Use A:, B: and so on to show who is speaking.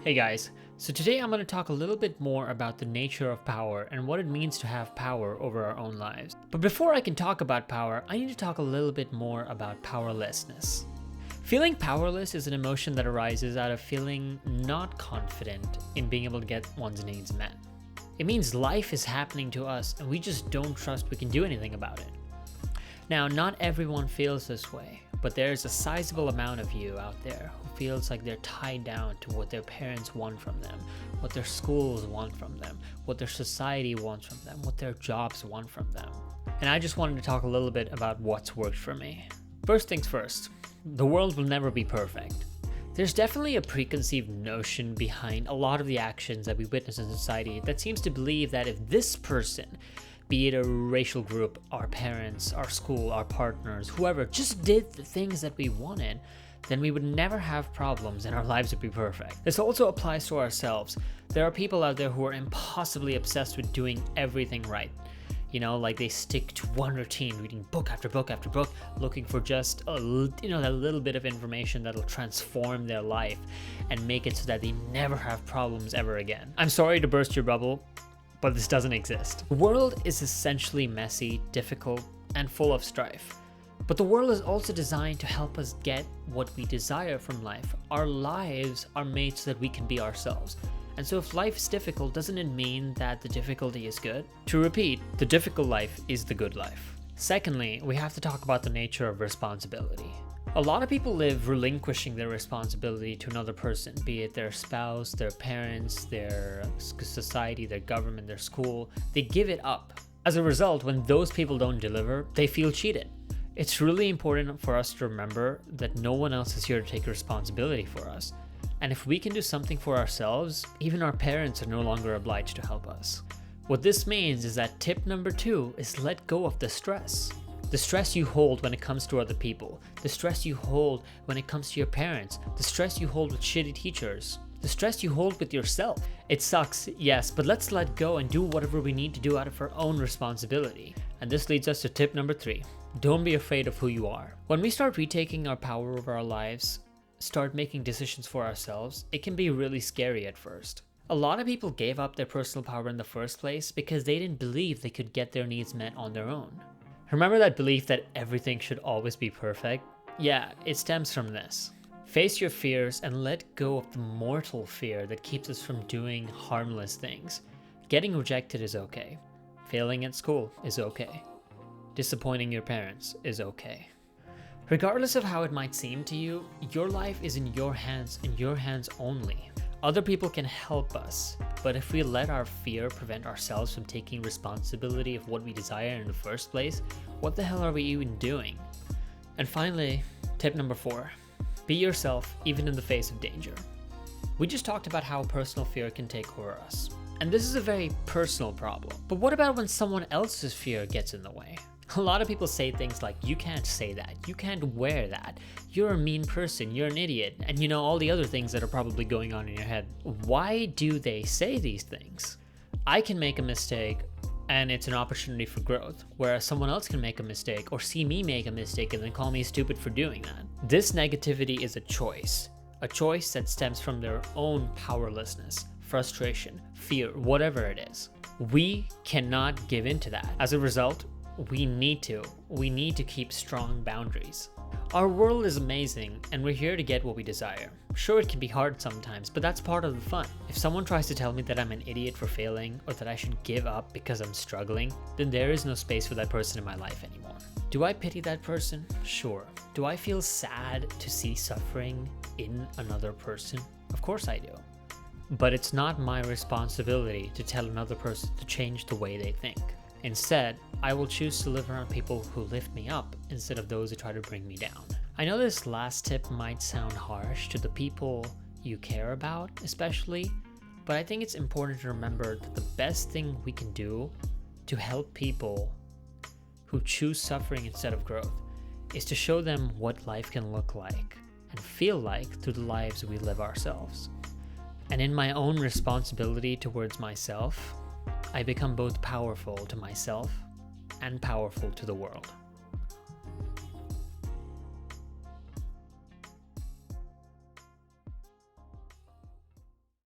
A: Hey guys, so today I'm going to talk a little bit more about the nature of power and what it means to have power over our own lives. But before I can talk about power, I need to talk a little bit more about powerlessness. Feeling powerless is an emotion that arises out of feeling not confident in being able to get one's needs met. It means life is happening to us and we just don't trust we can do anything about it. Now, not everyone feels this way, but there's a sizable amount of you out there who feels like they're tied down to what their parents want from them, what their schools want from them, what their society wants from them, what their jobs want from them. And I just wanted to talk a little bit about what's worked for me. First things first, the world will never be perfect. There's definitely a preconceived notion behind a lot of the actions that we witness in society that seems to believe that if this person, be it a racial group, our parents, our school, our partners, whoever, just did the things that we wanted, then we would never have problems and our lives would be perfect. This also applies to ourselves. There are people out there who are impossibly obsessed with doing everything right. You know, like they stick to one routine, reading book after book after book, looking for just that little bit of information that'll transform their life and make it so that they never have problems ever again. I'm sorry to burst your bubble, but this doesn't exist. The world is essentially messy, difficult, and full of strife. But the world is also designed to help us get what we desire from life. Our lives are made so that we can be ourselves. And so if life is difficult, doesn't it mean that the difficulty is good? To repeat, the difficult life is the good life. Secondly, we have to talk about the nature of responsibility. A lot of people live relinquishing their responsibility to another person, be it their spouse, their parents, their society, their government, their school. They give it up. As a result, when those people don't deliver, they feel cheated. It's really important for us to remember that no one else is here to take responsibility for us. And if we can do something for ourselves, even our parents are no longer obliged to help us. What this means is that tip number 2 is let go of the stress. The stress you hold when it comes to other people, the stress you hold when it comes to your parents, the stress you hold with shitty teachers, the stress you hold with yourself. It sucks, yes, but let's let go and do whatever we need to do out of our own responsibility. And this leads us to tip number 3. Don't be afraid of who you are. When we start retaking our power over our lives, start making decisions for ourselves, it can be really scary at first. A lot of people gave up their personal power in the first place because they didn't believe they could get their needs met on their own. Remember that belief that everything should always be perfect? Yeah, it stems from this. Face your fears and let go of the mortal fear that keeps us from doing harmless things. Getting rejected is okay. Failing at school is okay. Disappointing your parents is okay. Regardless of how it might seem to you, your life is in your hands and your hands only. Other people can help us, but if we let our fear prevent ourselves from taking responsibility of what we desire in the first place, what the hell are we even doing? And finally, tip number 4, be yourself even in the face of danger. We just talked about how personal fear can take over us, and this is a very personal problem. But what about when someone else's fear gets in the way? A lot of people say things like, you can't say that, you can't wear that, you're a mean person, you're an idiot, and all the other things that are probably going on in your head. Why do they say these things? I can make a mistake and it's an opportunity for growth, whereas someone else can make a mistake or see me make a mistake and then call me stupid for doing that. This negativity is a choice that stems from their own powerlessness, frustration, fear, whatever it is. We cannot give in to that. As a result, we need to keep strong boundaries. Our world is amazing and we're here to get what we desire. Sure, it can be hard sometimes, but that's part of the fun. If someone tries to tell me that I'm an idiot for failing or that I should give up because I'm struggling, then there is no space for that person in my life anymore. Do I pity that person? Sure. Do I feel sad to see suffering in another person? Of course I do. But it's not my responsibility to tell another person to change the way they think. Instead, I will choose to live around people who lift me up instead of those who try to bring me down. I know this last tip might sound harsh to the people you care about, especially, but I think it's important to remember that the best thing we can do to help people who choose suffering instead of growth is to show them what life can look like and feel like through the lives we live ourselves. And in my own responsibility towards myself, I become both powerful to myself and powerful to the world.